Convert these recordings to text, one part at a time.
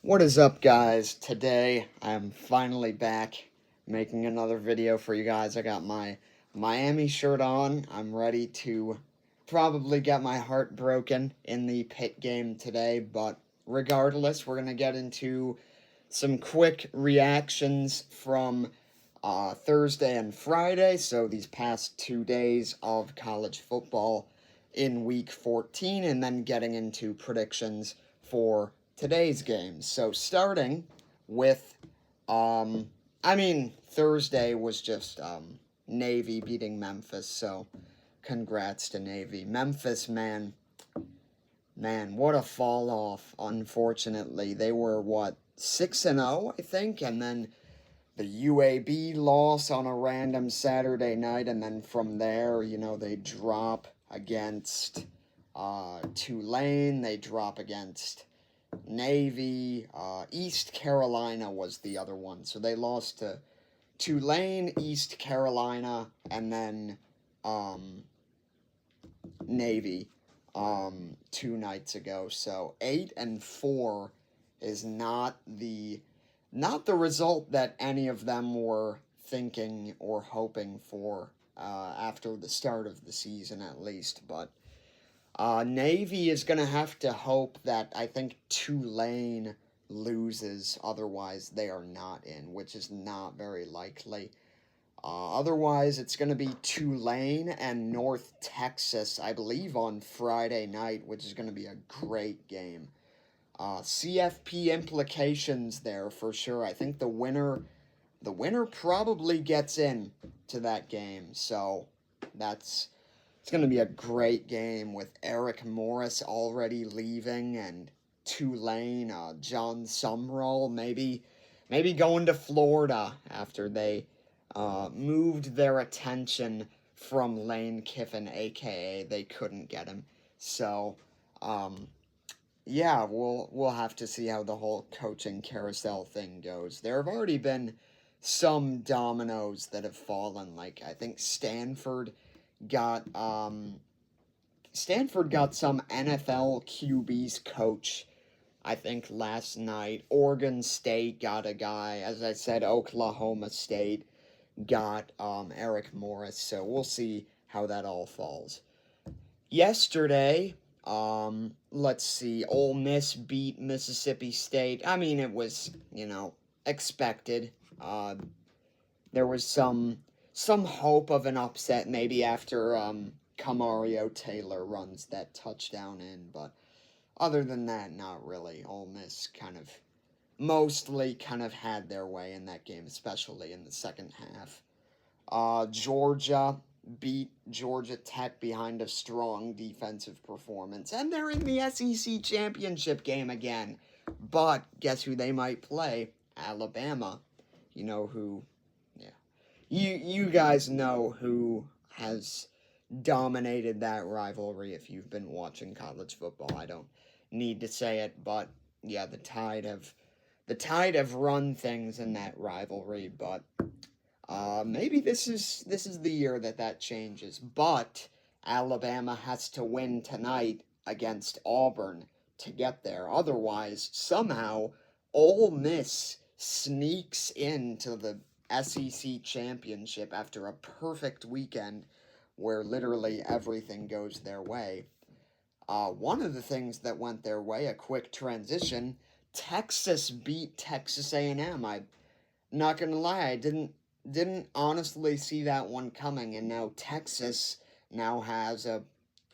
What is up, guys? Today I'm finally back making another video for you guys. I got my Miami shirt on. I'm ready to probably get my heart broken in the Pitt game today, but regardless, we're going to get into some quick reactions from Thursday and Friday, so these past 2 days of college football in week 14, and then getting into predictions for today's games. So starting with, Thursday was just Navy beating Memphis, so congrats to Navy. Memphis, man, what a fall off, unfortunately. They were, 6-0, I think, and then the UAB loss on a random Saturday night, and then from there, they drop against Tulane, they drop against Navy, East Carolina was the other one. So they lost to Tulane, East Carolina, and then Navy 2 nights ago. So 8-4 is not the result that any of them were thinking or hoping for after the start of the season, at least. But Navy is going to have to hope that I think Tulane loses, otherwise they are not in, which is not very likely. Otherwise, it's going to be Tulane and North Texas, I believe, on Friday night, which is going to be a great game. CFP implications there for sure. I think the winner probably gets in to that game, so it's going to be a great game with Eric Morris already leaving and Tulane, John Sumrall maybe going to Florida after they moved their attention from Lane Kiffin, aka they couldn't get him. So, yeah, we'll have to see how the whole coaching carousel thing goes. There have already been some dominoes that have fallen. Like I think Stanford got some NFL QB's coach, I think, last night. Oregon State got a guy. As I said, Oklahoma State got Eric Morris. So we'll see how that all falls. Yesterday, let's see, Ole Miss beat Mississippi State. I mean, it was, expected. There was some hope of an upset maybe after Camario Taylor runs that touchdown in, but other than that, not really. Ole Miss mostly had their way in that game, especially in the second half. Georgia beat Georgia Tech behind a strong defensive performance, and they're in the SEC championship game again. But guess who they might play? Alabama. You know who? Yeah, you guys know who has dominated that rivalry if you've been watching college football. I don't need to say it, but yeah, the Tide have run things in that rivalry, but maybe this is the year that changes. But Alabama has to win tonight against Auburn to get there. Otherwise, somehow Ole Miss sneaks into the SEC championship after a perfect weekend where literally everything goes their way. One of the things that went their way, a quick transition, Texas beat Texas A&M. I'm not gonna lie, I didn't honestly see that one coming, and now Texas now has a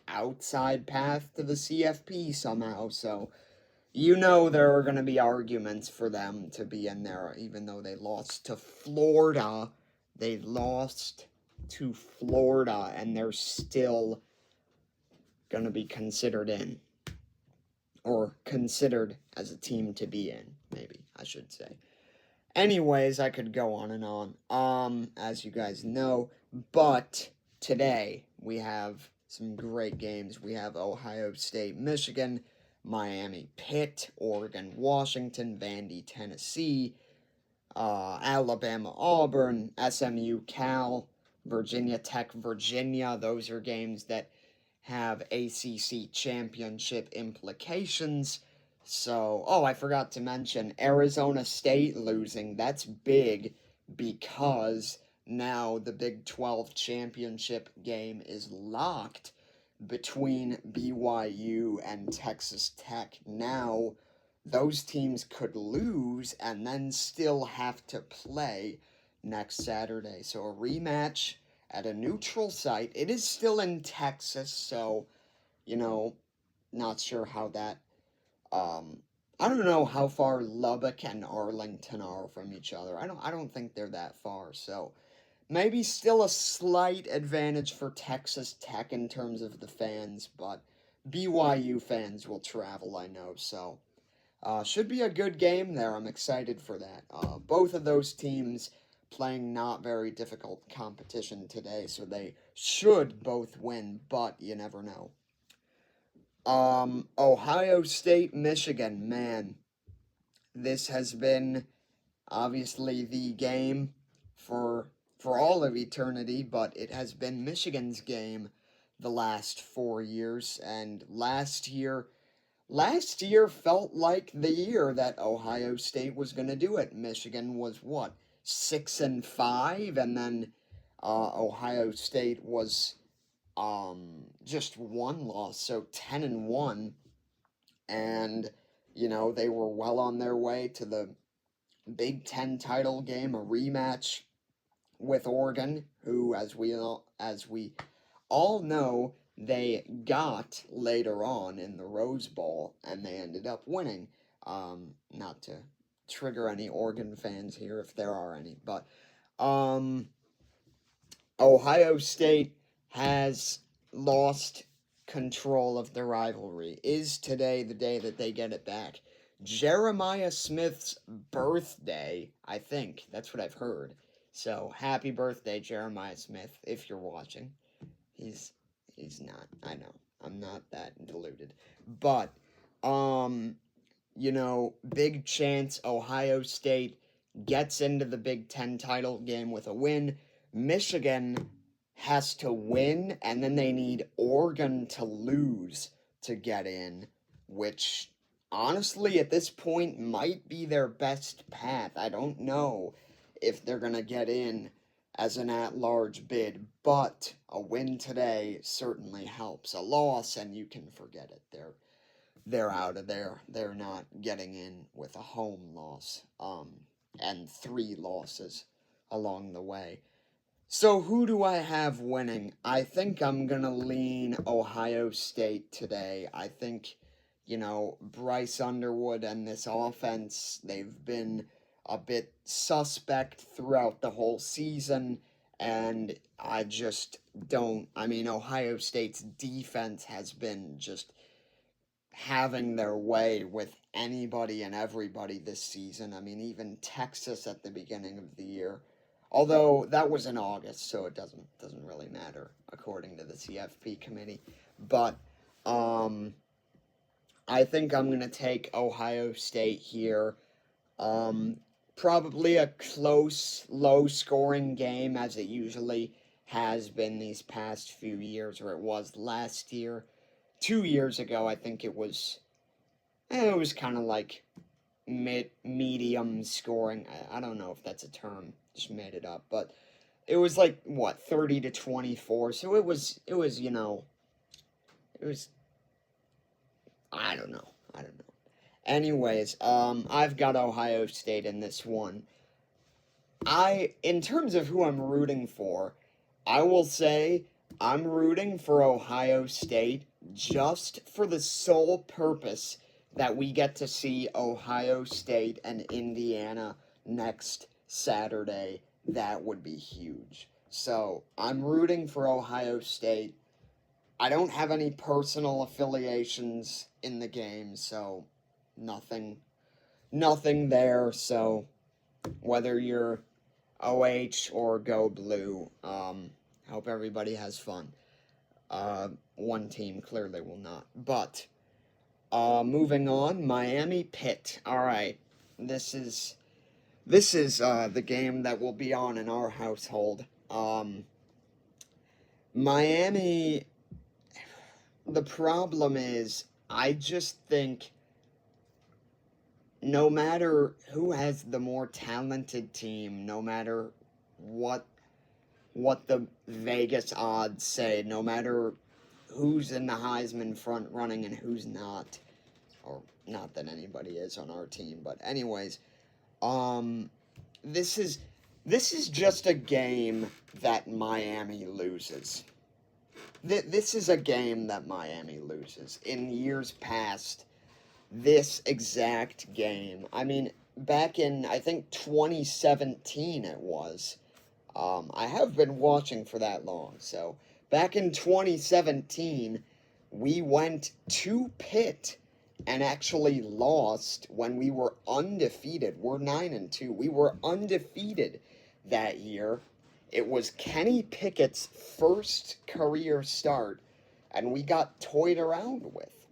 outside path to the CFP somehow, so there are going to be arguments for them to be in there, even though they lost to Florida. They lost to Florida, and they're still going to be considered in, or considered as a team to be in, maybe, I should say. Anyways, I could go on and on, as you guys know, but today we have some great games. We have Ohio State, Michigan, Miami, Pitt, Oregon, Washington, Vandy, Tennessee, Alabama, Auburn, SMU, Cal, Virginia Tech, Virginia. Those are games that have ACC championship implications. So, oh, I forgot to mention Arizona State losing. That's big because now the Big 12 championship game is locked between BYU and Texas Tech. Now, those teams could lose and then still have to play next Saturday. So, a rematch at a neutral site. It is still in Texas, so, you know, not sure how that um, I don't know how far Lubbock and Arlington are from each other. I don't think they're that far. So maybe still a slight advantage for Texas Tech in terms of the fans, but BYU fans will travel, I know. So should be a good game there. I'm excited for that. Both of those teams playing not very difficult competition today, so they should both win, but you never know. Ohio State, Michigan, man, this has been obviously the game for for all of eternity, but it has been Michigan's game the last 4 years, and last year felt like the year that Ohio State was going to do it. Michigan was what, 6-5, and then Ohio State was just one loss, so 10-1, and they were well on their way to the Big Ten title game, a rematch with Oregon, who, as we all know, they got later on in the Rose Bowl, and they ended up winning. Not to trigger any Oregon fans here, if there are any, but um, Ohio State has lost control of the rivalry. Is today the day that they get it back? Jeremiah Smith's birthday, I think. That's what I've heard. So, happy birthday, Jeremiah Smith, if you're watching. He's he's not. I know. I'm not that deluded. But big chance Ohio State gets into the Big Ten title game with a win. Michigan has to win, and then they need Oregon to lose to get in, which honestly at this point might be their best path. I don't know if they're going to get in as an at-large bid, but a win today certainly helps. A loss, and you can forget it. They're out of there. They're not getting in with a home loss, and 3 losses along the way. So who do I have winning? I think I'm gonna lean Ohio State today. I think, Bryce Underwood and this offense, they've been a bit suspect throughout the whole season, and I just don't. I mean, Ohio State's defense has been just having their way with anybody and everybody this season. I mean, even Texas at the beginning of the year. Although that was in August, so it doesn't really matter according to the CFB committee. But I think I'm gonna take Ohio State here. Um, Probably a close, low-scoring game as it usually has been these past few years, or it was last year. 2 years ago, I think it was kind of like medium scoring. I don't know if that's a term, just made it up, but it was like what, 30-24. So it was I don't know. Anyways, I've got Ohio State in this one. In terms of who I'm rooting for, I will say I'm rooting for Ohio State just for the sole purpose that we get to see Ohio State and Indiana next Saturday. That would be huge. So I'm rooting for Ohio State. I don't have any personal affiliations in the game, so nothing there. So whether you're OH or Go Blue, hope everybody has fun. One team clearly will not. But moving on, Miami Pitt. All right, this is the game that will be on in our household. Miami. The problem is, I just think no matter who has the more talented team, no matter what the Vegas odds say, no matter who's in the Heisman front running and who's not, or not that anybody is on our team, but anyways, um, this is just a game that Miami loses. This is a game that Miami loses. In years past, this exact game, I mean, back in, I think, 2017 it was. I have been watching for that long, so back in 2017, we went to Pitt and actually lost when we were undefeated. We're 9-2. We were undefeated that year. It was Kenny Pickett's first career start, and we got toyed around with.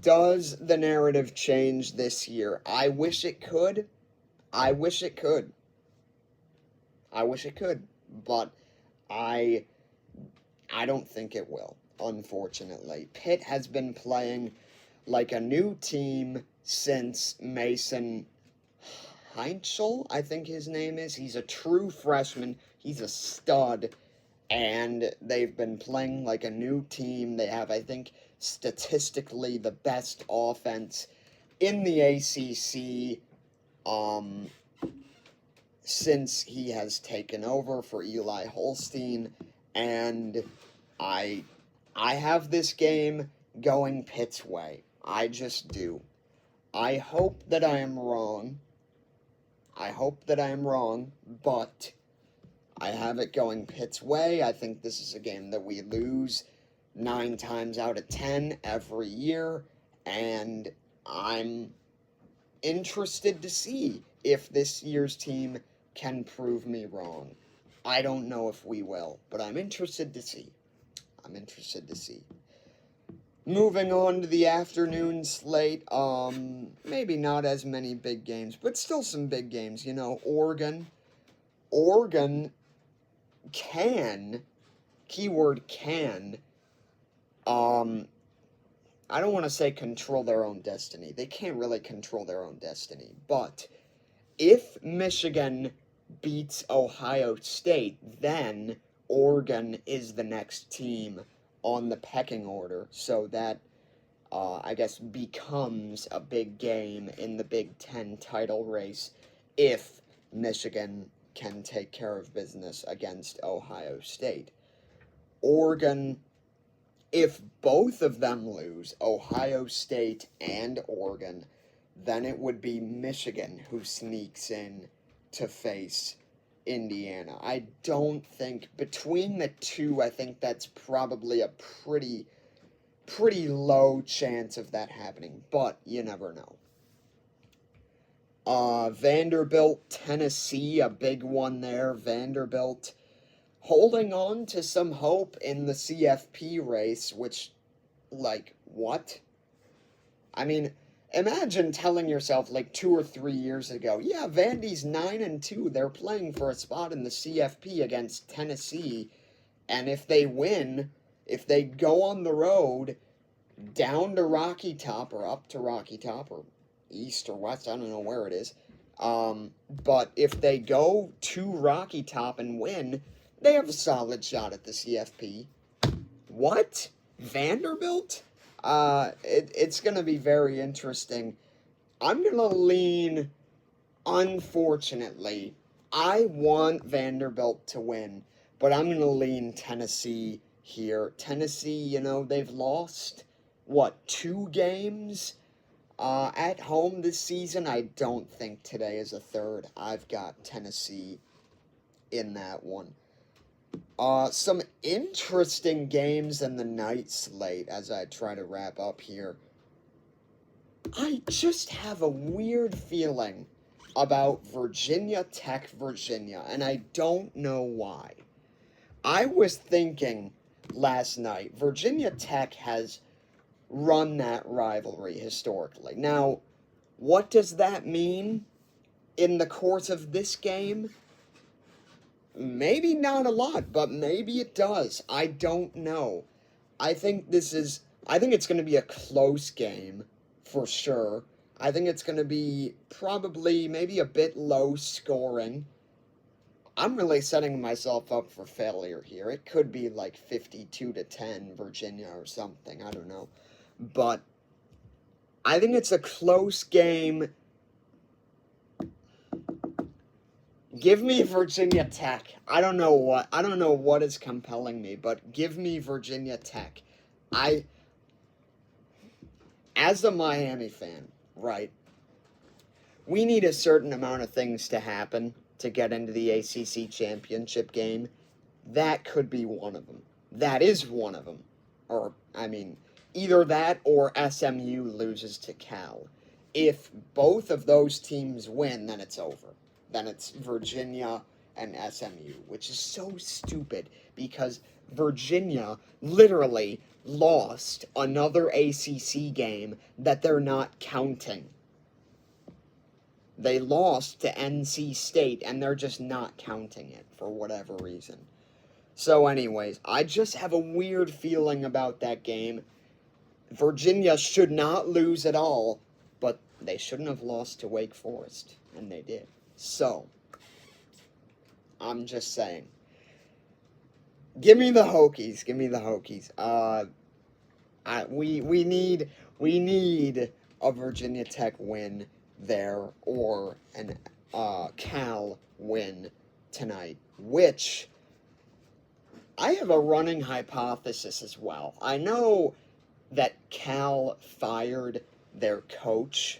Does the narrative change this year? I wish it could. I wish it could. I wish it could, but I don't think it will, unfortunately. Pitt has been playing like a new team since Mason Heinzel, I think his name is. He's a true freshman. He's a stud, and they've been playing like a new team. They have, I think, statistically the best offense in the ACC. Since he has taken over for Eli Holstein, and I have this game going Pitt's way. I just do. I hope that I am wrong. But I have it going Pitt's way. I think this is a game that we lose 9 times out of 10 every year, and I'm interested to see if this year's team can prove me wrong. I don't know if we will, but I'm interested to see. Moving on to the afternoon slate, maybe not as many big games, but still some big games. You know, Oregon can, keyword can, I don't want to say control their own destiny. They can't really control their own destiny, but if Michigan beats Ohio State, then Oregon is the next team on the pecking order, so that, I guess, becomes a big game in the Big Ten title race if Michigan can take care of business against Ohio State. Oregon, if both of them lose, Ohio State and Oregon, then it would be Michigan who sneaks in to face Indiana. I don't think, between the two, I think that's probably a pretty low chance of that happening, but you never know. Vanderbilt, Tennessee, a big one there. Vanderbilt holding on to some hope in the CFP race, which, like, what? I mean, imagine telling yourself, like, 2 or 3 years ago, yeah, Vandy's 9-2, they're playing for a spot in the CFP against Tennessee, and if they win, if they go on the road down to Rocky Top, or up to Rocky Top, or east or west, I don't know where it is, but if they go to Rocky Top and win, they have a solid shot at the CFP. What? Vanderbilt? It's going to be very interesting. I'm going to lean, unfortunately, I want Vanderbilt to win, but I'm going to lean Tennessee here. Tennessee, you know, they've lost, 2 games at home this season? I don't think today is a third. I've got Tennessee in that one. Some interesting games in the night slate as I try to wrap up here. I just have a weird feeling about Virginia Tech, Virginia, and I don't know why. I was thinking last night, Virginia Tech has run that rivalry historically. Now, what does that mean in the course of this game? Maybe not a lot, but maybe it does. I don't know. I think it's going to be a close game, for sure. I think it's going to be probably maybe a bit low scoring. I'm really setting myself up for failure here. It could be like 52-10 Virginia or something. I don't know. But I think it's a close game. Give me Virginia Tech. I don't know what is compelling me, but give me Virginia Tech. As a Miami fan, right? We need a certain amount of things to happen to get into the ACC championship game. That could be one of them. That is one of them. Or, I mean, either that or SMU loses to Cal. If both of those teams win, then it's over. Then it's Virginia and SMU, which is so stupid because Virginia literally lost another ACC game that they're not counting. They lost to NC State, and they're just not counting it for whatever reason. So anyways, I just have a weird feeling about that game. Virginia should not lose at all, but they shouldn't have lost to Wake Forest, and they did. So, I'm just saying. Give me the Hokies. Give me the Hokies. We need a Virginia Tech win there, or an Cal win tonight, which I have a running hypothesis as well. I know that Cal fired their coach,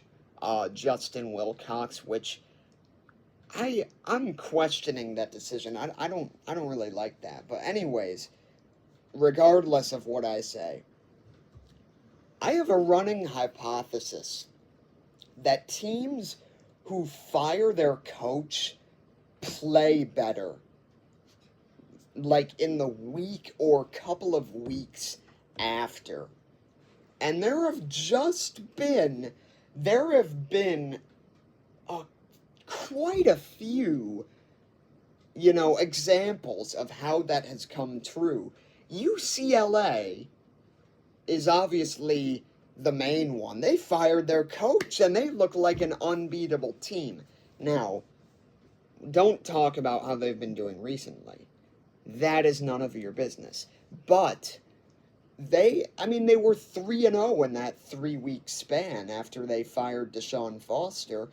Justin Wilcox, which I'm questioning that decision. I don't really like that. But anyways, regardless of what I say, I have a running hypothesis that teams who fire their coach play better, like in the week or couple of weeks after. And there have been quite a few, examples of how that has come true. UCLA is obviously the main one. They fired their coach, and they look like an unbeatable team. Now, don't talk about how they've been doing recently. That is none of your business. But they were 3-0 in that 3-week span after they fired Deshaun Foster.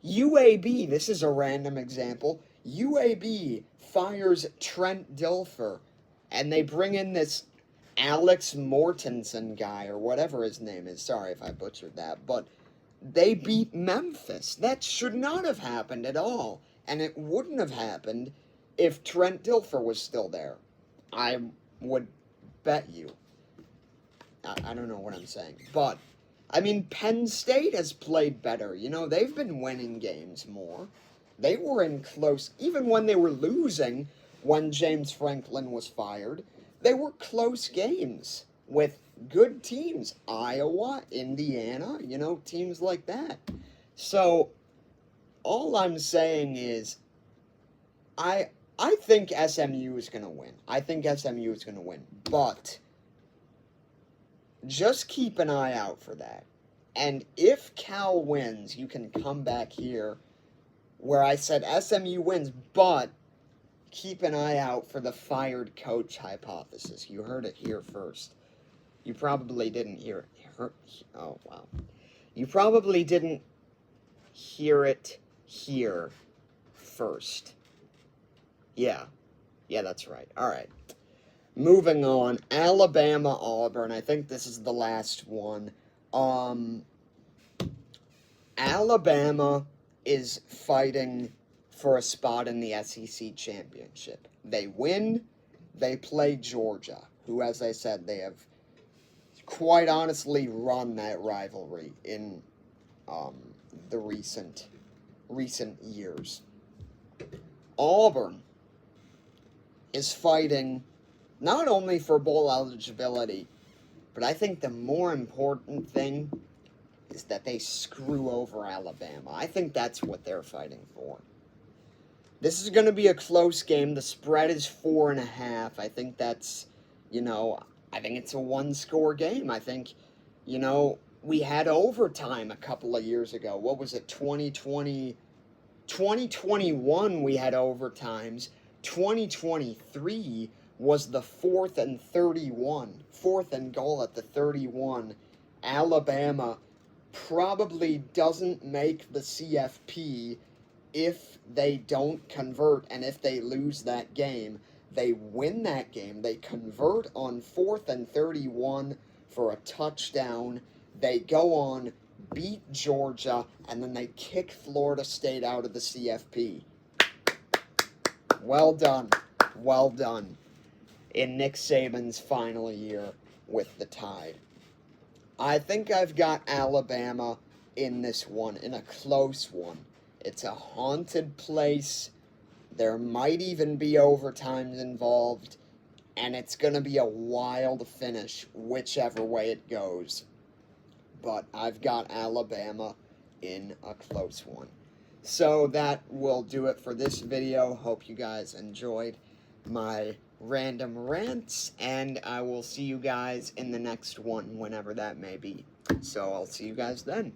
UAB, this is a random example, UAB fires Trent Dilfer, and they bring in this Alex Mortensen guy, or whatever his name is. Sorry if I butchered that, but they beat Memphis. That should not have happened at all, and it wouldn't have happened if Trent Dilfer was still there. I would bet you. I don't know what I'm saying, but Penn State has played better. They've been winning games more. They were in close, even when they were losing, when James Franklin was fired, they were close games with good teams. Iowa, Indiana, teams like that. So, all I'm saying is, I think SMU is going to win. But just keep an eye out for that. And if Cal wins, you can come back here where I said SMU wins, but keep an eye out for the fired coach hypothesis. You heard it here first. You probably didn't hear it. Oh, wow. You probably didn't hear it here first. Yeah, that's right. All right. Moving on, Alabama, Auburn. I think this is the last one. Alabama is fighting for a spot in the SEC championship. They win, they play Georgia, who, as I said, they have quite honestly run that rivalry in the recent years. Auburn is fighting not only for bowl eligibility, but I think the more important thing is that they screw over Alabama. I think that's what they're fighting for. This is going to be a close game. The spread is 4.5. I think that's, I think it's a one-score game. I think, we had overtime a couple of years ago. What was it, 2020? 2021 we had overtimes. 2023 was the 4th and 31. 4th and goal at the 31. Alabama probably doesn't make the CFP if they don't convert, and if they lose that game. They win that game. They convert on 4th and 31 for a touchdown. They go on, beat Georgia, and then they kick Florida State out of the CFP. Well done. Well done. In Nick Saban's final year with the Tide. I think I've got Alabama in this one, in a close one. It's a haunted place. There might even be overtimes involved, and it's going to be a wild finish, whichever way it goes. But I've got Alabama in a close one. So that will do it for this video. Hope you guys enjoyed my random rants, and I will see you guys in the next one, whenever that may be. So I'll see you guys then.